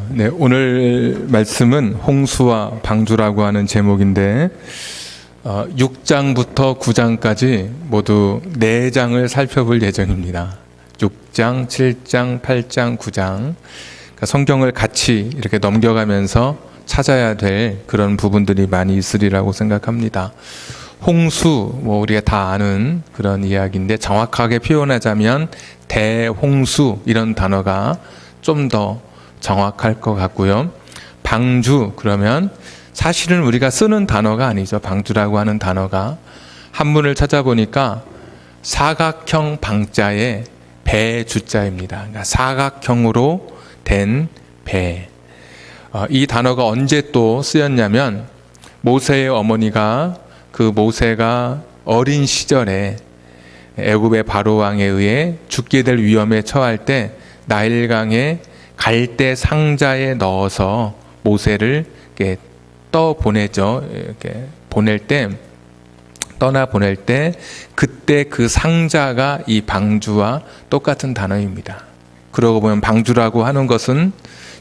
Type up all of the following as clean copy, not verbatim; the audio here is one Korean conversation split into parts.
네, 오늘 말씀은 홍수와 방주라고 하는 제목인데 6장부터 9장까지 모두 4장을 살펴볼 예정입니다. 6장, 7장, 8장, 9장 그러니까 성경을 같이 이렇게 넘겨가면서 찾아야 될 그런 부분들이 많이 있으리라고 생각합니다. 홍수, 우리가 다 아는 그런 이야기인데 정확하게 표현하자면 대홍수 이런 단어가 좀 더 정확할 것 같고요. 방주 그러면 사실은 우리가 쓰는 단어가 아니죠. 방주라고 하는 단어가 한문을 찾아보니까 사각형 방자에 배 주자입니다. 그러니까 사각형으로 된 배. 이 단어가 언제 또 쓰였냐면 모세의 어머니가 그 모세가 어린 시절에 애굽의 바로 왕에 의해 죽게 될 위험에 처할 때 나일강에 갈대 상자에 넣어서 모세를 이렇게 떠보내죠. 이렇게 떠나 보낼 때 그때 그 상자가 이 방주와 똑같은 단어입니다. 그러고 보면 방주라고 하는 것은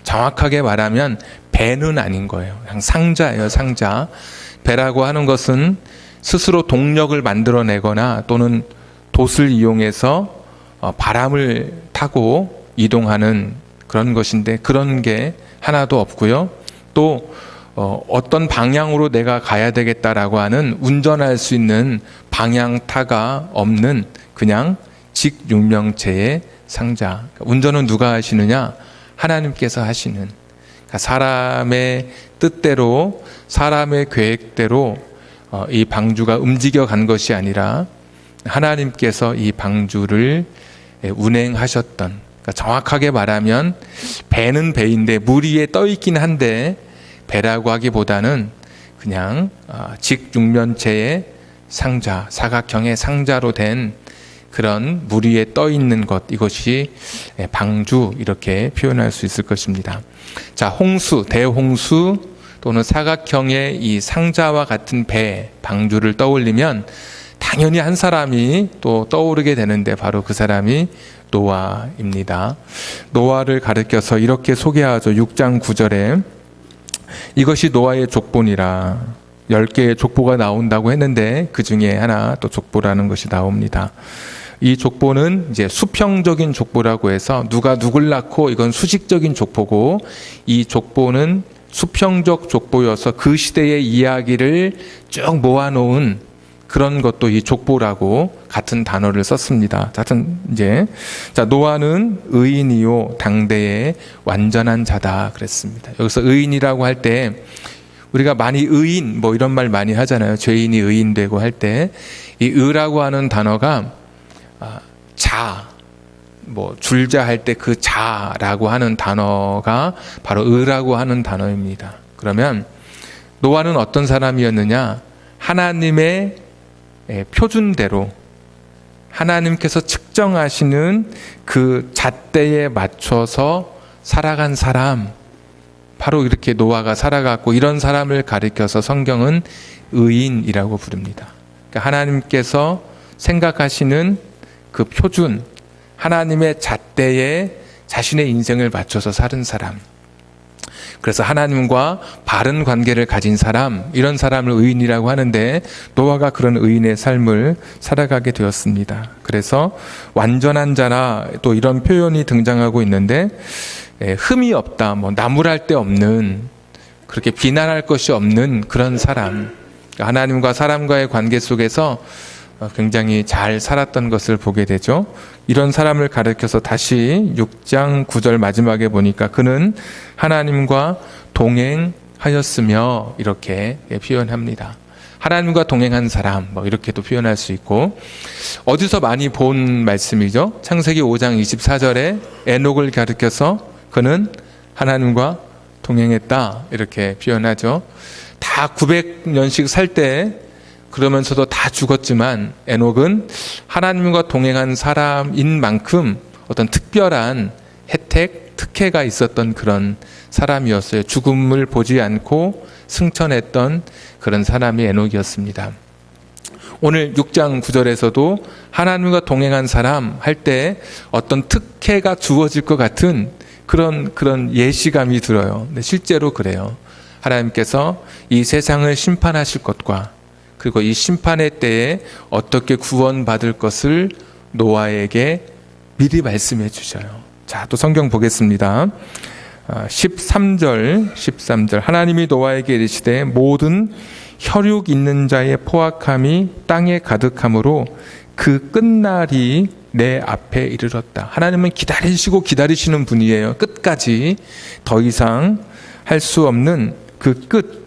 정확하게 말하면 배는 아닌 거예요. 그냥 상자예요, 상자. 배라고 하는 것은 스스로 동력을 만들어내거나 또는 돛을 이용해서 바람을 타고 이동하는 그런 것인데 그런 게 하나도 없고요. 또 어떤 방향으로 내가 가야 되겠다라고 하는 운전할 수 있는 방향타가 없는 그냥 직육명체의 상자. 운전은 누가 하시느냐? 하나님께서 하시는. 그러니까 사람의 뜻대로 사람의 계획대로 이 방주가 움직여 간 것이 아니라 하나님께서 이 방주를 운행하셨던, 그러니까 정확하게 말하면 배는 배인데 물 위에 떠 있긴 한데 배라고 하기보다는 그냥 직육면체의 상자, 사각형의 상자로 된 그런 물 위에 떠 있는 것, 이것이 방주 이렇게 표현할 수 있을 것입니다. 자, 홍수, 대홍수 또는 사각형의 이 상자와 같은 배, 방주를 떠올리면 당연히 한 사람이 또 떠오르게 되는데 바로 그 사람이 노아입니다. 노아를 가리켜서 이렇게 소개하죠. 6장 9절에 이것이 노아의 족보니라. 10개의 족보가 나온다고 했는데 그 중에 하나 또 족보라는 것이 나옵니다. 이 족보는 이제 수평적인 족보라고 해서 누가 누굴 낳고 이건 수직적인 족보고, 이 족보는 수평적 족보여서 그 시대의 이야기를 쭉 모아놓은 그런 것도 이 족보라고 같은 단어를 썼습니다. 하여튼 자, 노아는 의인이요 당대의 완전한 자다 그랬습니다. 여기서 의인이라고 할 때 우리가 많이 의인 이런 말 많이 하잖아요. 죄인이 의인되고 할 때 이 의라고 하는 단어가 자, 줄자 할 때 그 자라고 하는 단어가 바로 의라고 하는 단어입니다. 그러면 노아는 어떤 사람이었느냐? 하나님의 표준대로 하나님께서 측정하시는 그 잣대에 맞춰서 살아간 사람, 바로 이렇게 노아가 살아갔고, 이런 사람을 가리켜서 성경은 의인이라고 부릅니다. 그러니까 하나님께서 생각하시는 그 표준, 하나님의 잣대에 자신의 인생을 맞춰서 사는 사람, 그래서 하나님과 바른 관계를 가진 사람, 이런 사람을 의인이라고 하는데 노아가 그런 의인의 삶을 살아가게 되었습니다. 그래서 완전한 자라 또 이런 표현이 등장하고 있는데 흠이 없다, 나무랄 데 없는, 그렇게 비난할 것이 없는 그런 사람, 하나님과 사람과의 관계 속에서 굉장히 잘 살았던 것을 보게 되죠. 이런 사람을 가리켜서 다시 6장 9절 마지막에 보니까 그는 하나님과 동행하였으며 이렇게 표현합니다. 하나님과 동행한 사람, 이렇게도 표현할 수 있고, 어디서 많이 본 말씀이죠. 창세기 5장 24절에 에녹을 가리켜서 그는 하나님과 동행했다 이렇게 표현하죠. 다 900년씩 살 때 그러면서도 다 죽었지만 에녹은 하나님과 동행한 사람인 만큼 어떤 특별한 혜택, 특혜가 있었던 그런 사람이었어요. 죽음을 보지 않고 승천했던 그런 사람이 에녹이었습니다. 오늘 6장 9절에서도 하나님과 동행한 사람 할 때 어떤 특혜가 주어질 것 같은 그런 예시감이 들어요. 근데 실제로 그래요. 하나님께서 이 세상을 심판하실 것과 그리고 이 심판의 때에 어떻게 구원받을 것을 노아에게 미리 말씀해 주셔요. 자, 또 성경 보겠습니다. 13절 하나님이 노아에게 이르시되 모든 혈육 있는 자의 포악함이 땅에 가득함으로 그 끝날이 내 앞에 이르렀다. 하나님은 기다리시는 분이에요. 끝까지 더 이상 할 수 없는 그 끝,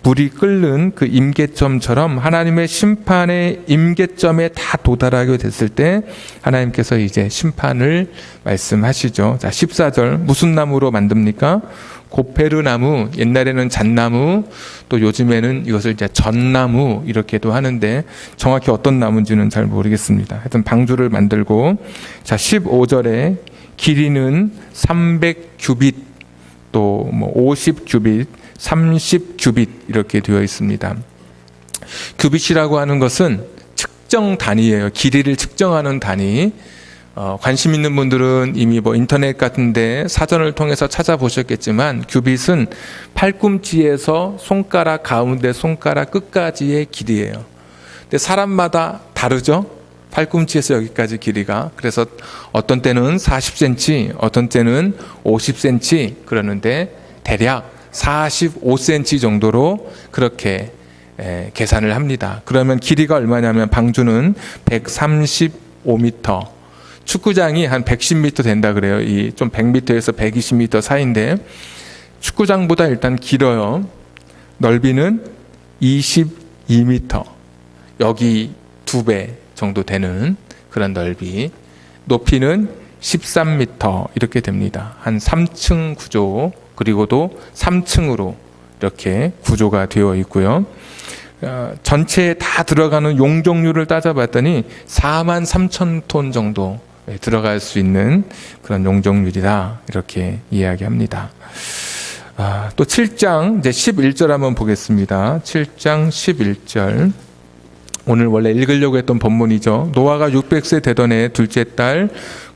물이 끓는 그 임계점처럼 하나님의 심판의 임계점에 다 도달하게 됐을 때 하나님께서 이제 심판을 말씀하시죠. 자, 14절 무슨 나무로 만듭니까? 고페르 나무, 옛날에는 잣나무, 또 요즘에는 이것을 이제 전나무 이렇게도 하는데 정확히 어떤 나무인지는 잘 모르겠습니다. 하여튼 방주를 만들고, 자, 15절에 길이는 300규빗, 또 50규빗, 30규빗 이렇게 되어 있습니다. 규빗이라고 하는 것은 측정 단위예요. 길이를 측정하는 단위. 관심 있는 분들은 이미 인터넷 같은데 사전을 통해서 찾아보셨겠지만 규빗은 팔꿈치에서 손가락 가운데 손가락 끝까지의 길이에요. 근데 사람마다 다르죠? 팔꿈치에서 여기까지 길이가. 그래서 어떤 때는 40cm, 어떤 때는 50cm 그러는데 대략 45cm 정도로 그렇게 계산을 합니다. 그러면 길이가 얼마냐면 방주는 135m, 축구장이 한 110m 된다 그래요. 이 좀 100m에서 120m 사이인데 축구장보다 일단 길어요. 넓이는 22m, 여기 2배 정도 되는 그런 넓이. 높이는 13m 이렇게 됩니다. 한 3층 구조, 그리고도 3층으로 이렇게 구조가 되어 있고요. 전체에 다 들어가는 용 종류를 따져봤더니 43,000톤 정도 들어갈 수 있는 그런 용 종류이다 이렇게 이야기합니다. 또 7장 이제 11절 한번 보겠습니다. 7장 11절. 오늘 원래 읽으려고 했던 본문이죠. 노아가 600세 되던 해 둘째 달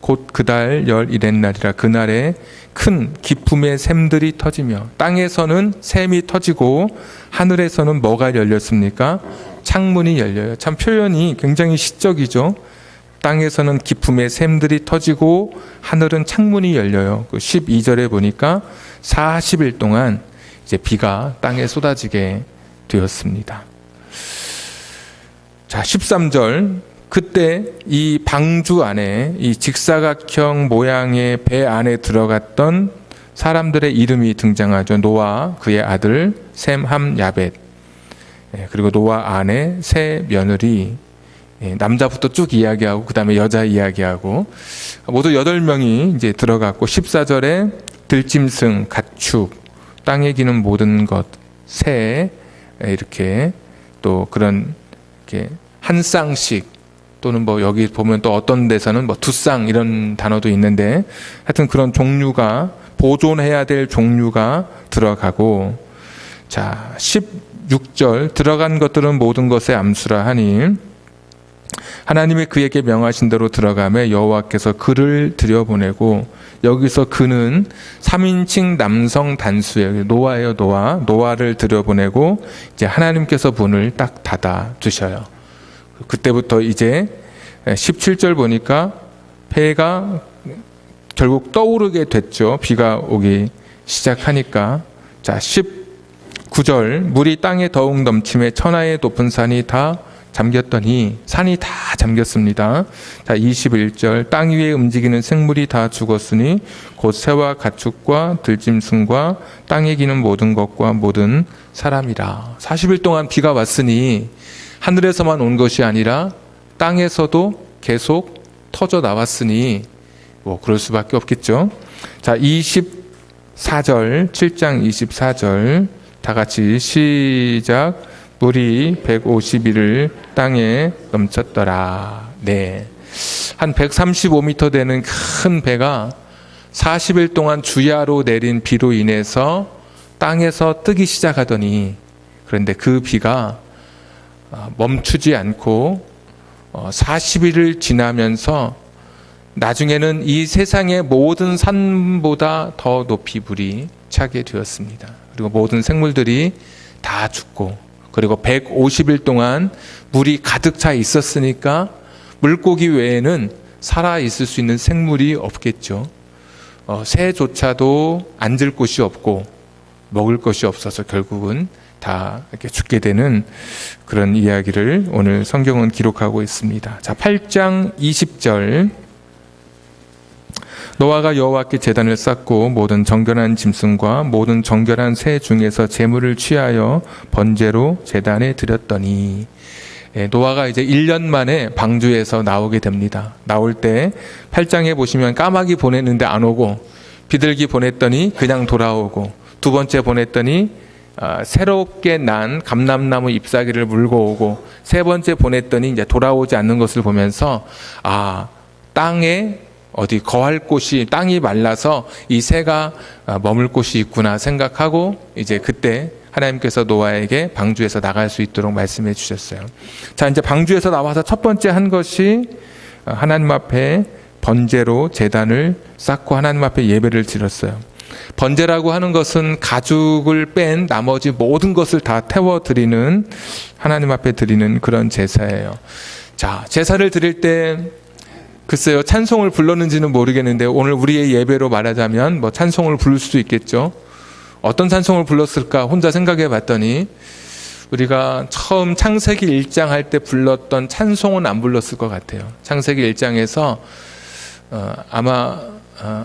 곧 그달 열 이렛날이라. 그날에 큰 기품의 샘들이 터지며 땅에서는 샘이 터지고 하늘에서는 뭐가 열렸습니까? 창문이 열려요. 참 표현이 굉장히 시적이죠. 땅에서는 기품의 샘들이 터지고 하늘은 창문이 열려요. 그 12절에 보니까 40일 동안 이제 비가 땅에 쏟아지게 되었습니다. 자, 13절. 그때 이 방주 안에 이 직사각형 모양의 배 안에 들어갔던 사람들의 이름이 등장하죠. 노아, 그의 아들 셈, 함, 야벳, 그리고 노아 아내 세 며느리, 남자부터 쭉 이야기하고 그 다음에 여자 이야기하고 모두 8명이 이제 들어갔고, 14절에 들짐승, 가축, 땅에 기는 모든 것, 새, 이렇게 또 그런 이렇게 한 쌍씩, 또는 여기 보면 또 어떤 데서는 두 쌍 이런 단어도 있는데 하여튼 그런 종류가, 보존해야 될 종류가 들어가고, 자, 16절 들어간 것들은 모든 것의 암수라 하니 하나님이 그에게 명하신 대로 들어가매 여호와께서 그를 들여보내고, 여기서 그는 3인칭 남성 단수예요. 노아예요. 노아를 들여보내고 이제 하나님께서 문을 딱 닫아 두셔요. 그때부터 이제 17절 보니까 배가 결국 떠오르게 됐죠. 비가 오기 시작하니까. 자, 19절 물이 땅에 더욱 넘침에 천하의 높은 산이 다 잠겼더니, 산이 다 잠겼습니다. 자, 21절 땅 위에 움직이는 생물이 다 죽었으니 곧 새와 가축과 들짐승과 땅에 기는 모든 것과 모든 사람이라. 40일 동안 비가 왔으니 하늘에서만 온 것이 아니라 땅에서도 계속 터져 나왔으니 그럴 수밖에 없겠죠. 자, 24절, 7장 24절 다 같이 시작. 물이 150일을 땅에 넘쳤더라. 네, 한 135m 되는 큰 배가 40일 동안 주야로 내린 비로 인해서 땅에서 뜨기 시작하더니, 그런데 그 비가 멈추지 않고 40일을 지나면서 나중에는 이 세상의 모든 산보다 더 높이 물이 차게 되었습니다. 그리고 모든 생물들이 다 죽고, 그리고 150일 동안 물이 가득 차 있었으니까 물고기 외에는 살아 있을 수 있는 생물이 없겠죠. 새조차도 앉을 곳이 없고 먹을 것이 없어서 결국은 다 이렇게 죽게 되는 그런 이야기를 오늘 성경은 기록하고 있습니다. 자, 8장 20절. 노아가 여호와께 제단을 쌓고 모든 정결한 짐승과 모든 정결한 새 중에서 제물을 취하여 번제로 제단에 드렸더니, 노아가 이제 1년 만에 방주에서 나오게 됩니다. 나올 때 8장에 보시면 까마귀 보냈는데 안 오고, 비둘기 보냈더니 그냥 돌아오고, 두 번째 보냈더니 새롭게 난 감람나무 잎사귀를 물고 오고, 세 번째 보냈더니 이제 돌아오지 않는 것을 보면서 땅에 어디 거할 곳이, 땅이 말라서 이 새가 머물 곳이 있구나 생각하고, 이제 그때 하나님께서 노아에게 방주에서 나갈 수 있도록 말씀해 주셨어요. 자, 이제 방주에서 나와서 첫 번째 한 것이 하나님 앞에 번제로 제단을 쌓고 하나님 앞에 예배를 드렸어요. 번제라고 하는 것은 가죽을 뺀 나머지 모든 것을 다 태워드리는, 하나님 앞에 드리는 그런 제사예요. 자, 제사를 드릴 때 글쎄요, 찬송을 불렀는지는 모르겠는데 오늘 우리의 예배로 말하자면 뭐 찬송을 부를 수도 있겠죠. 어떤 찬송을 불렀을까 혼자 생각해 봤더니, 우리가 처음 창세기 1장 할 때 불렀던 찬송은 안 불렀을 것 같아요. 창세기 1장에서 아마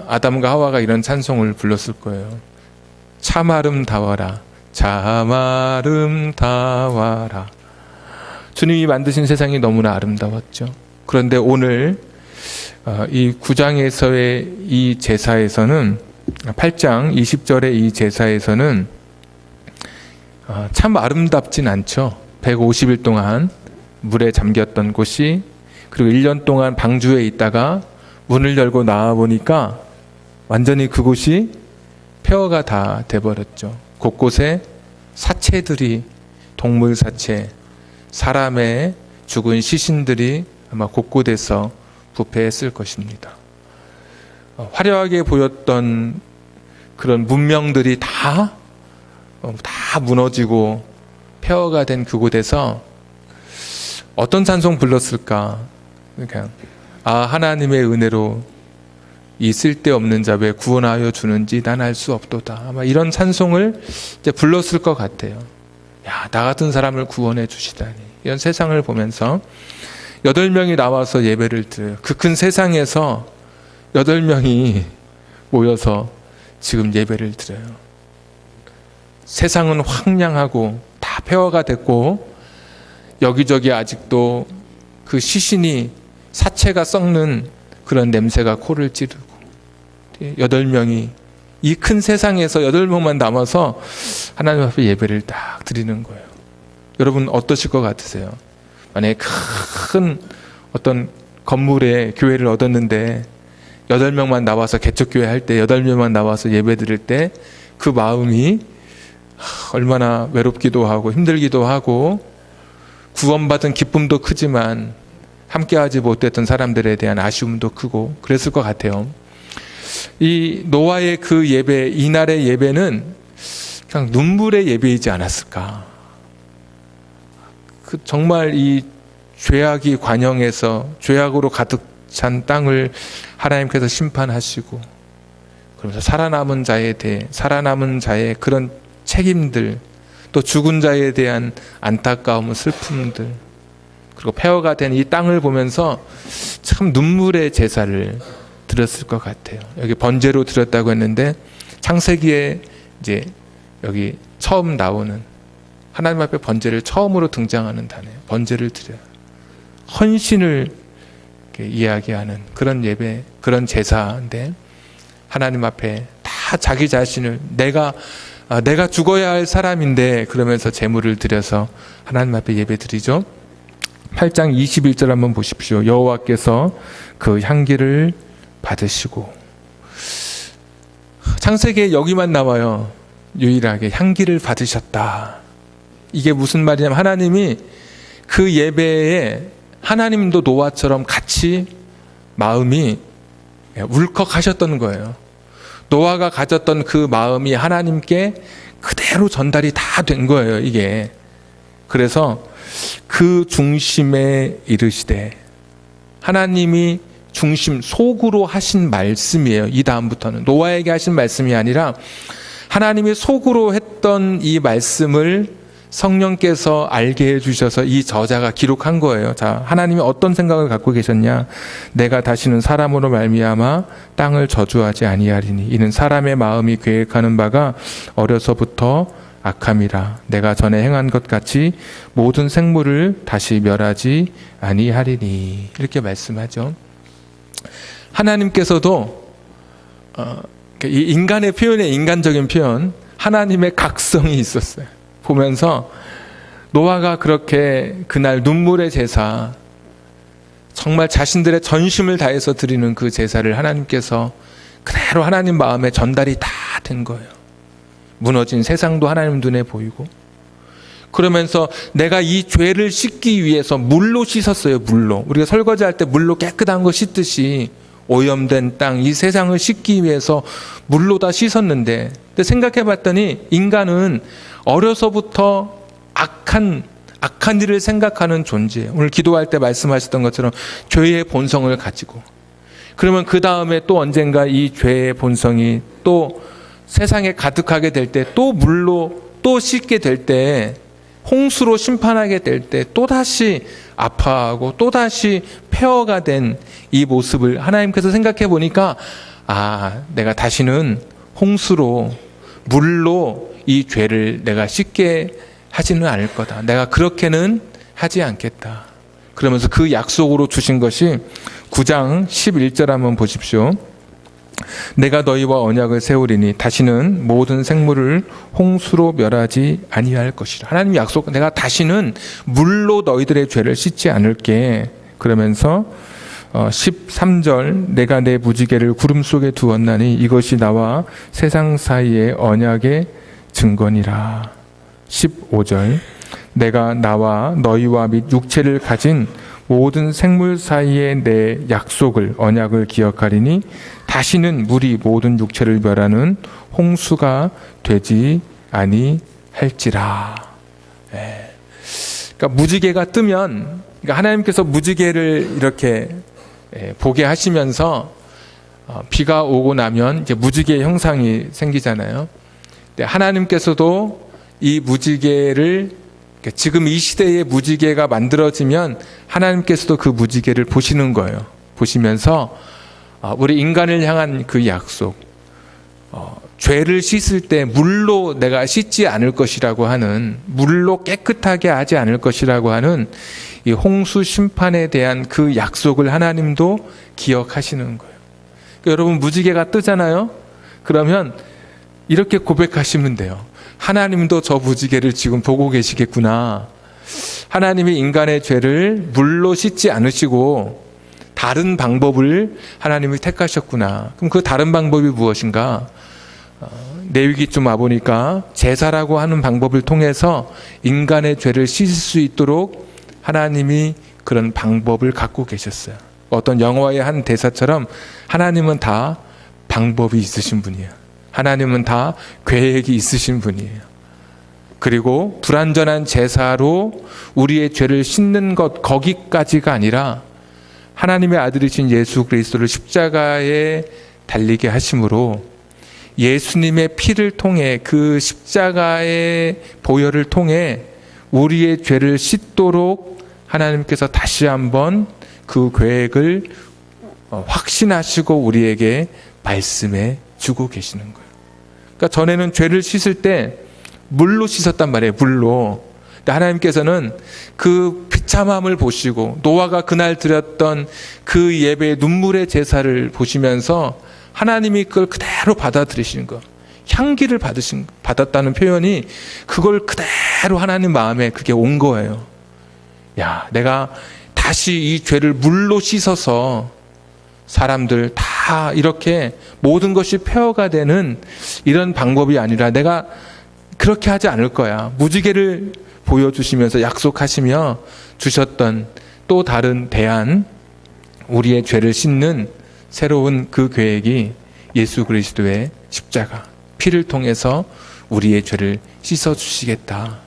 아담과 하와가 이런 찬송을 불렀을 거예요. 참 아름다워라, 참 아름다워라. 주님이 만드신 세상이 너무나 아름다웠죠. 그런데 오늘 이 9장에서의 이 제사에서는, 8장 20절의 이 제사에서는 참 아름답진 않죠. 150일 동안 물에 잠겼던 곳이, 그리고 1년 동안 방주에 있다가 문을 열고 나와 보니까 완전히 그곳이 폐허가 다 돼버렸죠. 곳곳에 사체들이, 동물 사체, 사람의 죽은 시신들이 아마 곳곳에서 부패했을 것입니다. 화려하게 보였던 그런 문명들이 다 무너지고 폐허가 된 그곳에서 어떤 찬송 불렀을까? 그냥 하나님의 은혜로 이 쓸데없는 자 왜 구원하여 주는지 난 알 수 없도다. 아마 이런 찬송을 이제 불렀을 것 같아요. 야, 나 같은 사람을 구원해 주시다니. 이런 세상을 보면서 8명이 나와서 예배를 드려요. 그 큰 세상에서 8명이 모여서 지금 예배를 드려요. 세상은 황량하고 다 폐허가 됐고, 여기저기 아직도 그 시신이, 사체가 썩는 그런 냄새가 코를 찌르고, 8명이 이 큰 세상에서 8명만 남아서 하나님 앞에 예배를 딱 드리는 거예요. 여러분 어떠실 것 같으세요? 만약에 큰 어떤 건물에 교회를 얻었는데 8명만 나와서 개척교회 할 때 8명만 나와서 예배 드릴 때 그 마음이 얼마나 외롭기도 하고 힘들기도 하고, 구원받은 기쁨도 크지만 함께하지 못했던 사람들에 대한 아쉬움도 크고 그랬을 것 같아요. 이 노아의 그 예배, 이날의 예배는 그냥 눈물의 예배이지 않았을까. 정말 이 죄악이 관영해서 죄악으로 가득 찬 땅을 하나님께서 심판하시고, 그러면서 살아남은 자의 그런 책임들, 또 죽은 자에 대한 안타까움, 슬픔들, 그리고 폐허가 된 이 땅을 보면서 참 눈물의 제사를 드렸을 것 같아요. 여기 번제로 드렸다고 했는데, 창세기에 이제 여기 처음 나오는, 하나님 앞에 번제를 처음으로 등장하는 단어예요. 번제를 드려요. 헌신을 이야기하는 그런 예배, 그런 제사인데, 하나님 앞에 다 자기 자신을, 내가 죽어야 할 사람인데 그러면서 제물을 드려서 하나님 앞에 예배 드리죠. 8장 21절 한번 보십시오. 여호와께서 그 향기를 받으시고. 창세기에 여기만 나와요. 유일하게 향기를 받으셨다. 이게 무슨 말이냐면, 하나님이 그 예배에, 하나님도 노아처럼 같이 마음이 울컥하셨던 거예요. 노아가 가졌던 그 마음이 하나님께 그대로 전달이 다 된 거예요, 이게. 그래서 그 중심에 이르시되, 하나님이 중심, 속으로 하신 말씀이에요. 이 다음부터는 노아에게 하신 말씀이 아니라 하나님이 속으로 했던 이 말씀을 성령께서 알게 해주셔서 이 저자가 기록한 거예요. 자, 하나님이 어떤 생각을 갖고 계셨냐? 내가 다시는 사람으로 말미암아 땅을 저주하지 아니하리니 이는 사람의 마음이 계획하는 바가 어려서부터 악함이라. 내가 전에 행한 것 같이 모든 생물을 다시 멸하지 아니하리니. 이렇게 말씀하죠. 하나님께서도 이 인간의 표현에 인간적인 표현, 하나님의 각성이 있었어요. 보면서 노아가 그렇게 그날 눈물의 제사, 정말 자신들의 전심을 다해서 드리는 그 제사를 하나님께서 그대로 하나님 마음에 전달이 다 된 거예요. 무너진 세상도 하나님 눈에 보이고, 그러면서 내가 이 죄를 씻기 위해서 물로 씻었어요. 물로. 우리가 설거지할 때 물로 깨끗한 거 씻듯이 오염된 땅, 이 세상을 씻기 위해서 물로 다 씻었는데, 근데 생각해 봤더니 인간은 어려서부터 악한 일을 생각하는 존재예요. 오늘 기도할 때 말씀하셨던 것처럼 죄의 본성을 가지고, 그러면 그 다음에 또 언젠가 이 죄의 본성이 또 세상에 가득하게 될 때, 또 물로 또 씻게 될 때, 홍수로 심판하게 될 때 또다시 아파하고 또다시 폐허가 된 이 모습을 하나님께서 생각해 보니까, 아, 내가 다시는 홍수로, 물로 이 죄를 내가 씻게 하지는 않을 거다. 내가 그렇게는 하지 않겠다. 그러면서 그 약속으로 주신 것이 9장 11절 한번 보십시오. 내가 너희와 언약을 세우리니 다시는 모든 생물을 홍수로 멸하지 아니할 것이라. 하나님 약속, 내가 다시는 물로 너희들의 죄를 씻지 않을게. 그러면서 13절, 내가 내 무지개를 구름 속에 두었나니 이것이 나와 세상 사이의 언약의 증거니라. 15절, 내가 나와 너희와 및 육체를 가진 모든 생물 사이에 내 약속을, 언약을 기억하리니 다시는 물이 모든 육체를 멸하는 홍수가 되지 아니할지라. 그러니까 무지개가 뜨면, 그러니까 하나님께서 무지개를 이렇게 보게 하시면서 비가 오고 나면 이제 무지개 형상이 생기잖아요. 근데 하나님께서도 이 무지개를, 지금 이 시대의 무지개가 만들어지면 하나님께서도 그 무지개를 보시는 거예요. 보시면서 우리 인간을 향한 그 약속, 죄를 씻을 때 물로 내가 씻지 않을 것이라고 하는, 물로 깨끗하게 하지 않을 것이라고 하는 이 홍수 심판에 대한 그 약속을 하나님도 기억하시는 거예요. 그러니까 여러분, 무지개가 뜨잖아요. 그러면 이렇게 고백하시면 돼요. 하나님도 저 무지개를 지금 보고 계시겠구나. 하나님이 인간의 죄를 물로 씻지 않으시고 다른 방법을 하나님이 택하셨구나. 그럼 그 다른 방법이 무엇인가? 레위기쯤 와보니까 제사라고 하는 방법을 통해서 인간의 죄를 씻을 수 있도록 하나님이 그런 방법을 갖고 계셨어요. 어떤 영화의 한 대사처럼 하나님은 다 방법이 있으신 분이에요. 하나님은 다 계획이 있으신 분이에요. 그리고 불완전한 제사로 우리의 죄를 씻는 것, 거기까지가 아니라 하나님의 아들이신 예수 그리스도를 십자가에 달리게 하심으로 예수님의 피를 통해, 그 십자가의 보혈을 통해 우리의 죄를 씻도록 하나님께서 다시 한번 그 계획을 확신하시고 우리에게 말씀해 주고 계시는 거예요. 그러니까 전에는 죄를 씻을 때 물로 씻었단 말이에요. 물로. 근데 하나님께서는 그 비참함을 보시고 노아가 그날 드렸던 그 예배의 눈물의 제사를 보시면서 하나님이 그걸 그대로 받아들이신 거, 향기를 받았다는 표현이, 그걸 그대로 하나님 마음에 그게 온 거예요. 야, 내가 다시 이 죄를 물로 씻어서 사람들 다 이렇게 모든 것이 폐허가 되는 이런 방법이 아니라 내가 그렇게 하지 않을 거야. 무지개를 보여주시면서 약속하시며 주셨던 또 다른 대안, 우리의 죄를 씻는 새로운 그 계획이 예수 그리스도의 십자가, 피를 통해서 우리의 죄를 씻어주시겠다.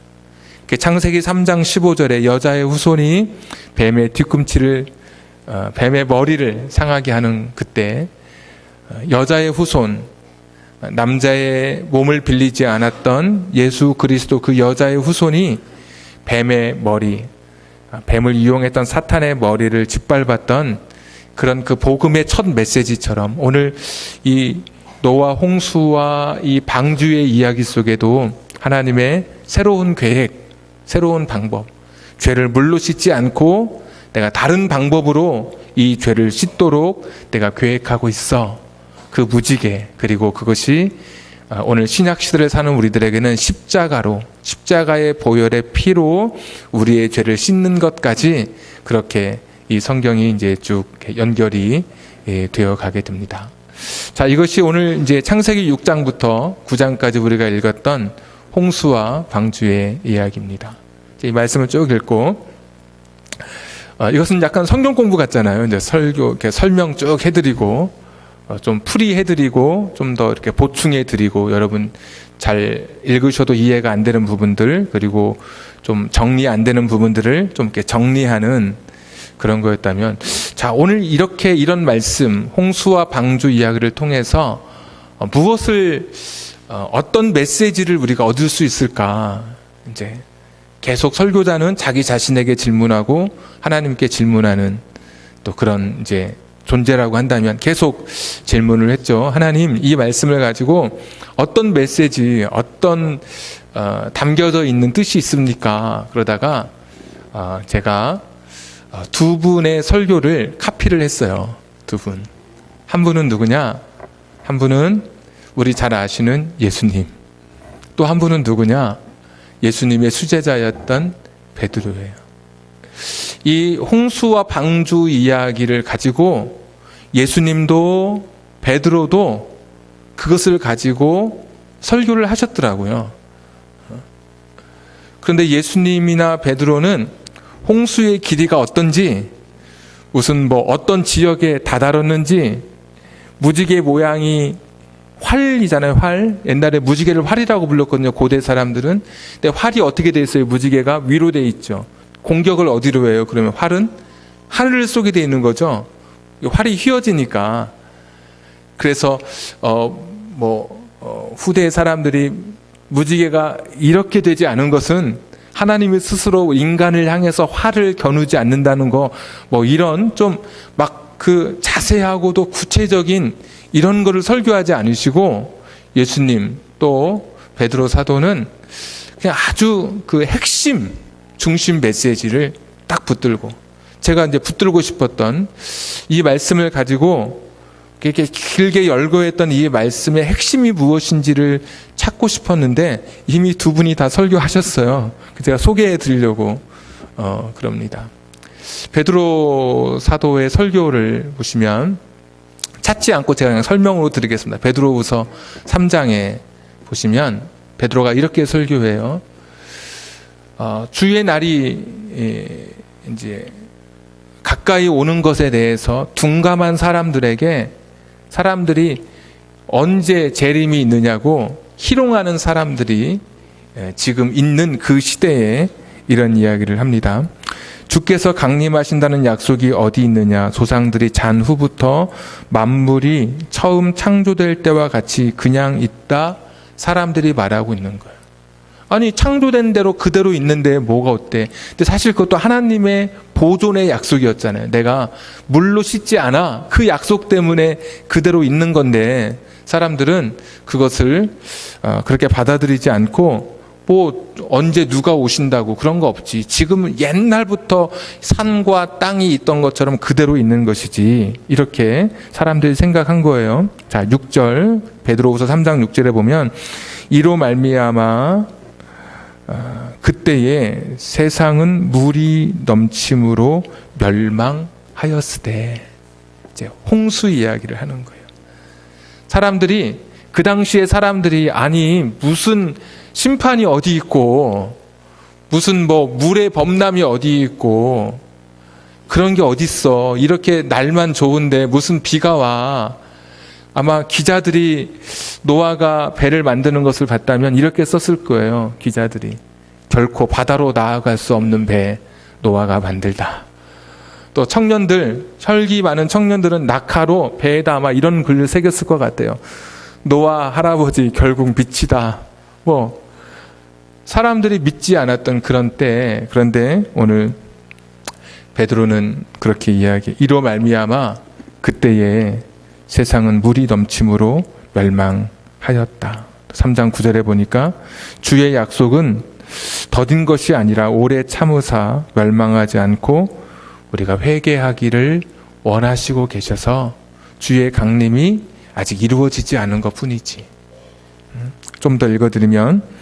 창세기 3장 15절에 여자의 후손이 뱀의 뒤꿈치를, 뱀의 머리를 상하게 하는 그때 여자의 후손, 남자의 몸을 빌리지 않았던 예수 그리스도 그 여자의 후손이 뱀의 머리, 뱀을 이용했던 사탄의 머리를 짓밟았던 그런 그 복음의 첫 메시지처럼 오늘 이 노아 홍수와 이 방주의 이야기 속에도 하나님의 새로운 계획, 새로운 방법, 죄를 물로 씻지 않고 내가 다른 방법으로 이 죄를 씻도록 내가 계획하고 있어. 그 무지개, 그리고 그것이 오늘 신약 시대를 사는 우리들에게는 십자가로, 십자가의 보혈의 피로 우리의 죄를 씻는 것까지 그렇게 이 성경이 이제 쭉 연결이 되어 가게 됩니다. 자, 이것이 오늘 이제 창세기 6장부터 9장까지 우리가 읽었던 홍수와 방주의 이야기입니다. 이 말씀을 쭉 읽고, 이것은 약간 성경 공부 같잖아요. 이제 설교, 이렇게 설명 쭉 해드리고, 좀 풀이해드리고 좀 더 이렇게 보충해드리고 여러분 잘 읽으셔도 이해가 안 되는 부분들, 그리고 좀 정리 안 되는 부분들을 좀 이렇게 정리하는 그런 거였다면, 자, 오늘 이렇게 이런 말씀 홍수와 방주 이야기를 통해서 무엇을 어떤 메시지를 우리가 얻을 수 있을까? 이제 계속 설교자는 자기 자신에게 질문하고 하나님께 질문하는 또 그런 이제 존재라고 한다면 계속 질문을 했죠. 하나님, 이 말씀을 가지고 어떤 메시지, 어떤 담겨져 있는 뜻이 있습니까? 그러다가 제가 두 분의 설교를 카피를 했어요. 두 분. 한 분은 누구냐? 한 분은 우리 잘 아시는 예수님. 또 한 분은 누구냐? 예수님의 수제자였던 베드로예요. 이 홍수와 방주 이야기를 가지고 예수님도 베드로도 그것을 가지고 설교를 하셨더라고요. 그런데 예수님이나 베드로는 홍수의 길이가 어떤지, 무슨 뭐 어떤 지역에 다다랐는지, 무지개 모양이 활이잖아요. 활. 옛날에 무지개를 활이라고 불렀거든요. 고대 사람들은. 근데 활이 어떻게 돼 있어요? 무지개가 위로 돼 있죠. 공격을 어디로 해요? 그러면 활은 하늘 속에 돼 있는 거죠. 활이 휘어지니까. 그래서 후대 사람들이 무지개가 이렇게 되지 않은 것은 하나님이 스스로 인간을 향해서 활을 겨누지 않는다는 거, 뭐 이런 좀 막 그 자세하고도 구체적인 이런 거를 설교하지 않으시고, 예수님 또 베드로 사도는 그냥 아주 그 핵심 중심 메시지를 딱 붙들고, 제가 이제 붙들고 싶었던 이 말씀을 가지고 이렇게 길게 열거했던 이 말씀의 핵심이 무엇인지를 찾고 싶었는데 이미 두 분이 다 설교하셨어요. 제가 소개해 드리려고 그럽니다. 베드로 사도의 설교를 보시면, 찾지 않고 제가 그냥 설명으로 드리겠습니다. 베드로후서 3장에 보시면 베드로가 이렇게 설교해요. 주의 날이 이제 가까이 오는 것에 대해서 둔감한 사람들이 언제 재림이 있느냐고 희롱하는 사람들이 지금 있는 그 시대에 이런 이야기를 합니다. 주께서 강림하신다는 약속이 어디 있느냐? 조상들이 잔 후부터 만물이 처음 창조될 때와 같이 그냥 있다 사람들이 말하고 있는 거예요. 아니, 창조된 대로 그대로 있는데 뭐가 어때? 근데 사실 그것도 하나님의 보존의 약속이었잖아요. 내가 물로 씻지 않아. 그 약속 때문에 그대로 있는 건데 사람들은 그것을 그렇게 받아들이지 않고, 뭐 언제 누가 오신다고 그런 거 없지. 지금은 옛날부터 산과 땅이 있던 것처럼 그대로 있는 것이지. 이렇게 사람들이 생각한 거예요. 자, 6절 베드로후서 3장 6절에 보면, 이로 말미암아 그때에 세상은 물이 넘침으로 멸망하였으되, 이제 홍수 이야기를 하는 거예요. 사람들이, 그 당시에 사람들이, 아니 무슨 심판이 어디 있고 무슨 뭐 물의 범람이 어디 있고 그런 게 어딨어. 이렇게 날만 좋은데 무슨 비가 와. 아마 기자들이 노아가 배를 만드는 것을 봤다면 이렇게 썼을 거예요. 기자들이. 결코 바다로 나아갈 수 없는 배 노아가 만들다. 또 청년들, 혈기 많은 청년들은 낙하로 배에다 아마 이런 글을 새겼을 것 같아요. 노아 할아버지 결국 미치다. 뭐 사람들이 믿지 않았던 그런 때, 그런데 오늘 베드로는 그렇게 이로 말미암아 그때에 세상은 물이 넘침으로 멸망하였다. 3장 9절에 보니까 주의 약속은 더딘 것이 아니라 오래 참으사 멸망하지 않고 우리가 회개하기를 원하시고 계셔서 주의 강림이 아직 이루어지지 않은 것뿐이지. 좀 더 읽어드리면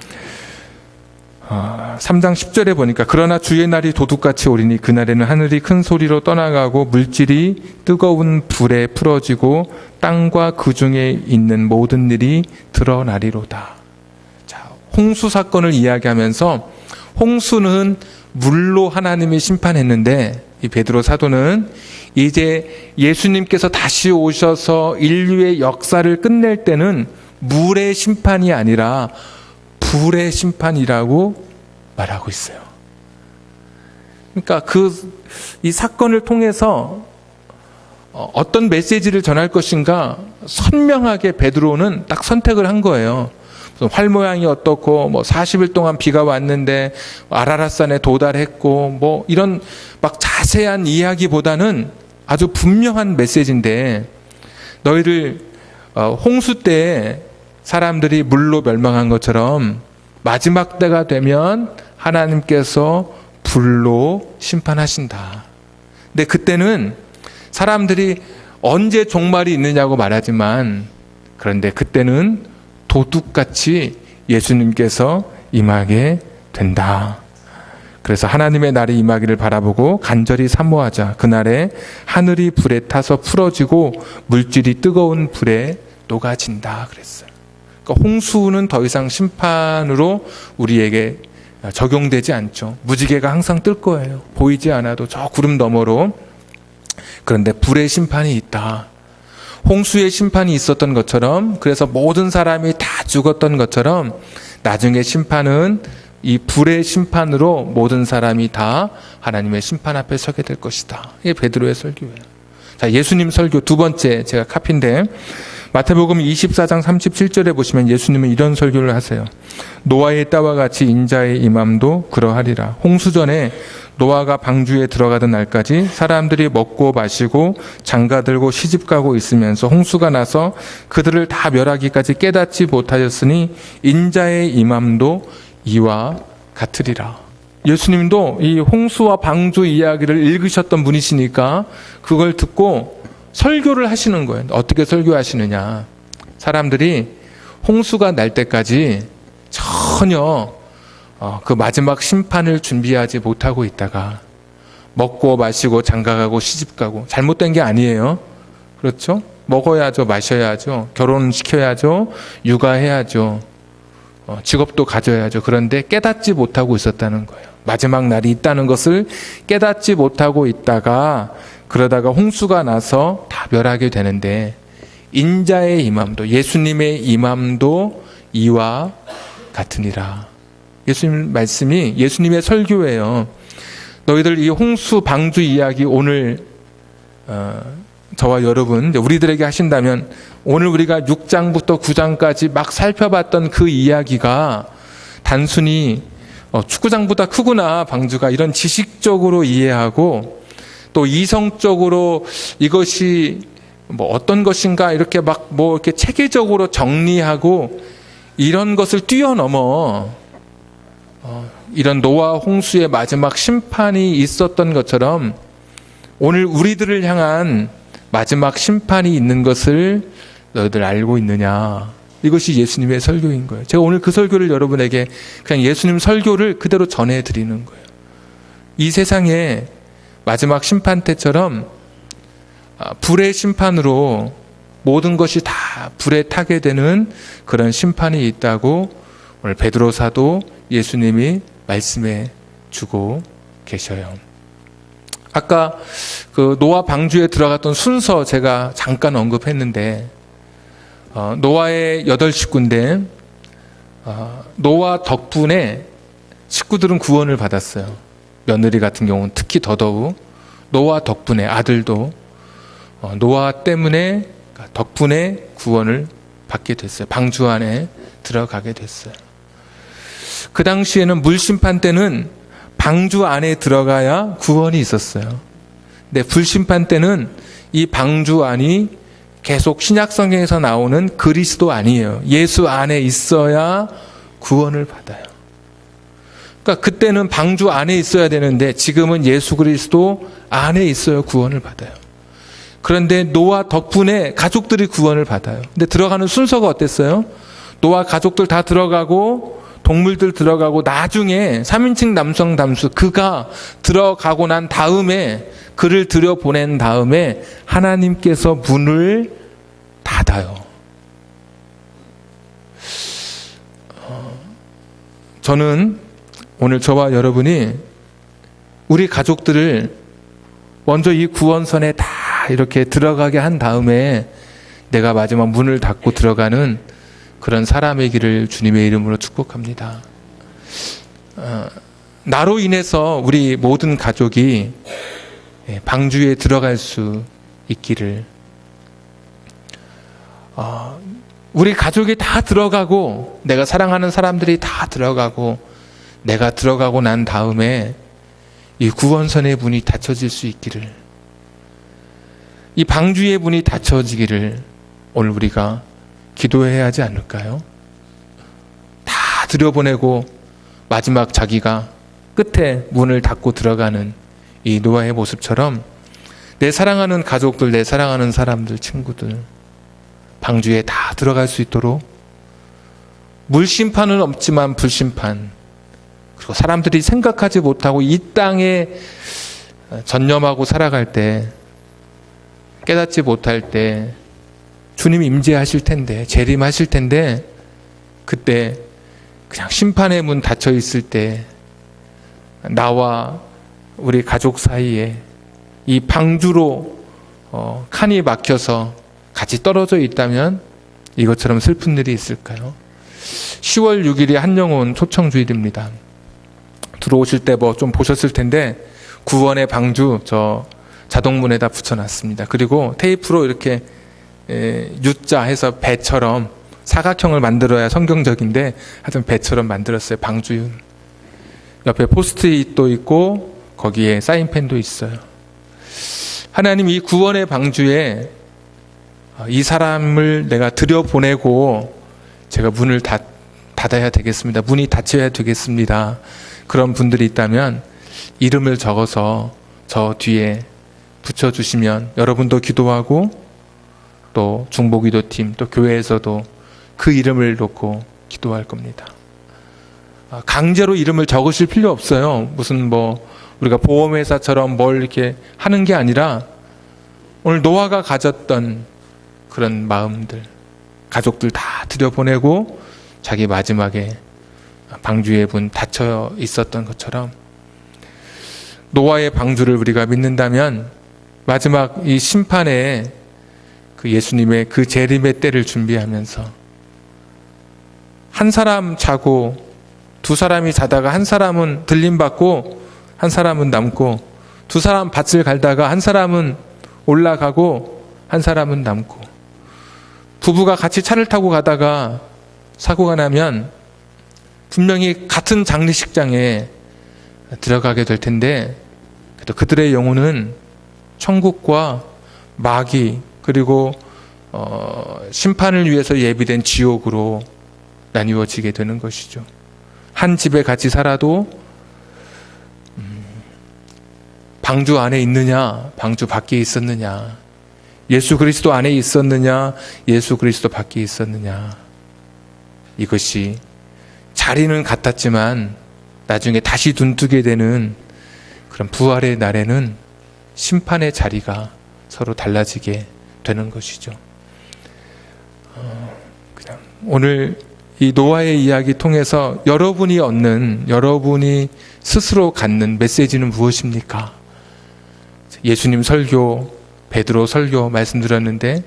3장 10절에 보니까 그러나 주의 날이 도둑같이 오리니 그날에는 하늘이 큰 소리로 떠나가고 물질이 뜨거운 불에 풀어지고 땅과 그 중에 있는 모든 일이 드러나리로다. 자, 홍수 사건을 이야기하면서 홍수는 물로 하나님이 심판했는데 이 베드로 사도는 이제 예수님께서 다시 오셔서 인류의 역사를 끝낼 때는 물의 심판이 아니라 불의 심판이라고 말하고 있어요. 그러니까 이 사건을 통해서 어떤 메시지를 전할 것인가 선명하게 베드로는 딱 선택을 한 거예요. 활 모양이 어떻고 40일 동안 비가 왔는데 아라랏산에 도달했고 이런 막 자세한 이야기보다는 아주 분명한 메시지인데 너희를 홍수 때 사람들이 물로 멸망한 것처럼 마지막 때가 되면 하나님께서 불로 심판하신다. 근데 그때는 사람들이 언제 종말이 있느냐고 말하지만 그런데 그때는 도둑같이 예수님께서 임하게 된다. 그래서 하나님의 날이 임하기를 바라보고 간절히 사모하자. 그날에 하늘이 불에 타서 풀어지고 물질이 뜨거운 불에 녹아진다 그랬어요. 그러니까 홍수는 더 이상 심판으로 우리에게 적용되지 않죠. 무지개가 항상 뜰 거예요. 보이지 않아도 저 구름 너머로. 그런데 불의 심판이 있다. 홍수의 심판이 있었던 것처럼, 그래서 모든 사람이 다 죽었던 것처럼 나중에 심판은 이 불의 심판으로 모든 사람이 다 하나님의 심판 앞에 서게 될 것이다. 이게 베드로의 설교예요. 자, 예수님 설교 두 번째 제가 카피인데 마태복음 24장 37절에 보시면 예수님은 이런 설교를 하세요. 노아의 때와 같이 인자의 임함도 그러하리라. 홍수 전에 노아가 방주에 들어가던 날까지 사람들이 먹고 마시고 장가들고 시집가고 있으면서 홍수가 나서 그들을 다 멸하기까지 깨닫지 못하였으니 인자의 임함도 이와 같으리라. 예수님도 이 홍수와 방주 이야기를 읽으셨던 분이시니까 그걸 듣고 설교를 하시는 거예요. 어떻게 설교하시느냐. 사람들이 홍수가 날 때까지 전혀 그 마지막 심판을 준비하지 못하고 있다가 먹고 마시고 장가가고 시집가고, 잘못된 게 아니에요. 그렇죠? 먹어야죠, 마셔야죠, 결혼시켜야죠, 육아해야죠, 직업도 가져야죠. 그런데 깨닫지 못하고 있었다는 거예요. 마지막 날이 있다는 것을 깨닫지 못하고 있다가 그러다가 홍수가 나서 다 멸하게 되는데 인자의 임함도, 예수님의 임함도 이와 같으니라. 예수님 말씀이 예수님의 설교예요. 너희들 이 홍수 방주 이야기 오늘 저와 여러분, 우리들에게 하신다면 오늘 우리가 6장부터 9장까지 막 살펴봤던 그 이야기가 단순히 축구장보다 크구나 방주가, 이런 지식적으로 이해하고 또 이성적으로 이것이 어떤 것인가 이렇게 막 이렇게 체계적으로 정리하고 이런 것을 뛰어넘어 이런 노아 홍수의 마지막 심판이 있었던 것처럼 오늘 우리들을 향한 마지막 심판이 있는 것을 너희들 알고 있느냐. 이것이 예수님의 설교인 거예요. 제가 오늘 그 설교를 여러분에게 그냥 예수님 설교를 그대로 전해드리는 거예요. 이 세상에 마지막 심판 때처럼 불의 심판으로 모든 것이 다 불에 타게 되는 그런 심판이 있다고 오늘 베드로 사도 예수님이 말씀해 주고 계셔요. 아까 그 노아 방주에 들어갔던 순서 제가 잠깐 언급했는데, 노아의 8식구인데 노아 덕분에 식구들은 구원을 받았어요. 며느리 같은 경우는 특히 더더욱 노아 덕분에, 아들도 노아 때문에, 덕분에 구원을 받게 됐어요. 방주 안에 들어가게 됐어요. 그 당시에는 물심판 때는 방주 안에 들어가야 구원이 있었어요. 근데 불심판 때는 이 방주 안이 계속 신약성경에서 나오는 그리스도 아니에요. 예수 안에 있어야 구원을 받아요. 그러니까 그때는 방주 안에 있어야 되는데 지금은 예수 그리스도 안에 있어야 구원을 받아요. 그런데 노아 덕분에 가족들이 구원을 받아요. 근데 들어가는 순서가 어땠어요? 노아 가족들 다 들어가고 동물들 들어가고 나중에 3인칭 남성 담수 그가 들어가고 난 다음에, 그를 들여보낸 다음에 하나님께서 문을 닫아요. 저는 오늘 저와 여러분이 우리 가족들을 먼저 이 구원선에 다 이렇게 들어가게 한 다음에 내가 마지막 문을 닫고 들어가는 그런 사람의 길을 주님의 이름으로 축복합니다. 나로 인해서 우리 모든 가족이 방주에 들어갈 수 있기를, 우리 가족이 다 들어가고 내가 사랑하는 사람들이 다 들어가고 내가 들어가고 난 다음에 이 구원선의 문이 닫혀질 수 있기를, 이 방주의 문이 닫혀지기를 오늘 우리가 기도해야 하지 않을까요? 다 들여보내고 마지막 자기가 끝에 문을 닫고 들어가는 이 노아의 모습처럼 내 사랑하는 가족들, 내 사랑하는 사람들, 친구들 방주에 다 들어갈 수 있도록, 물심판은 없지만 불심판, 그리고 사람들이 생각하지 못하고 이 땅에 전념하고 살아갈 때, 깨닫지 못할 때 주님 임재하실 텐데, 재림하실 텐데, 그때 그냥 심판의 문 닫혀 있을 때 나와 우리 가족 사이에 이 방주로 칸이 막혀서 같이 떨어져 있다면 이것처럼 슬픈 일이 있을까요? 10월 6일이 한영혼 초청주일입니다. 들어오실 때 뭐 좀 보셨을 텐데 구원의 방주 저 자동문에다 붙여놨습니다. 그리고 테이프로 이렇게 U자 해서 배처럼 사각형을 만들어야 성경적인데 하여튼 배처럼 만들었어요. 방주. 옆에 포스트잇도 있고 거기에 사인펜도 있어요. 하나님, 이 구원의 방주에 이 사람을 내가 들여보내고 제가 문을 닫아야 되겠습니다. 문이 닫혀야 되겠습니다. 그런 분들이 있다면 이름을 적어서 저 뒤에 붙여주시면 여러분도 기도하고 또 중보기도팀 또 교회에서도 그 이름을 놓고 기도할 겁니다. 강제로 이름을 적으실 필요 없어요. 무슨 뭐 우리가 보험회사처럼 뭘 이렇게 하는 게 아니라 오늘 노아가 가졌던 그런 마음들, 가족들 다 들여보내고 자기 마지막에 방주의 문 닫혀 있었던 것처럼 노아의 방주를 우리가 믿는다면 마지막 이 심판에 그 예수님의 그 재림의 때를 준비하면서 한 사람 자고 두 사람이 자다가 한 사람은 들림받고 한 사람은 남고, 두 사람 밭을 갈다가 한 사람은 올라가고 한 사람은 남고, 부부가 같이 차를 타고 가다가 사고가 나면 분명히 같은 장례식장에 들어가게 될 텐데 그래도 그들의 영혼은 천국과 마귀 그리고 심판을 위해서 예비된 지옥으로 나뉘어지게 되는 것이죠. 한 집에 같이 살아도 방주 안에 있느냐, 방주 밖에 있었느냐, 예수 그리스도 안에 있었느냐, 예수 그리스도 밖에 있었느냐, 이것이 자리는 같았지만 나중에 다시 눈뜨게 되는 그런 부활의 날에는 심판의 자리가 서로 달라지게 되는 것이죠. 그냥 오늘 이 노아의 이야기 통해서 여러분이 얻는, 여러분이 스스로 갖는 메시지는 무엇입니까? 예수님 설교, 베드로 설교 말씀드렸는데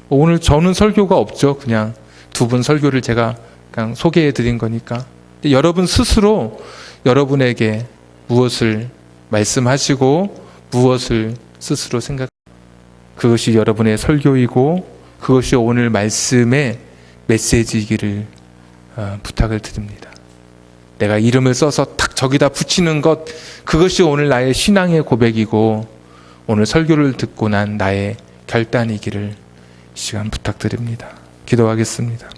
오늘 저는 설교가 없죠. 그냥 두 분 설교를 제가 그냥 소개해 드린 거니까. 여러분 스스로 여러분에게 무엇을 말씀하시고 무엇을 스스로 생각, 그것이 여러분의 설교이고 그것이 오늘 말씀의 메시지이기를 부탁을 드립니다. 내가 이름을 써서 탁 저기다 붙이는 것, 그것이 오늘 나의 신앙의 고백이고 오늘 설교를 듣고 난 나의 결단이기를 이 시간 부탁드립니다. 기도하겠습니다.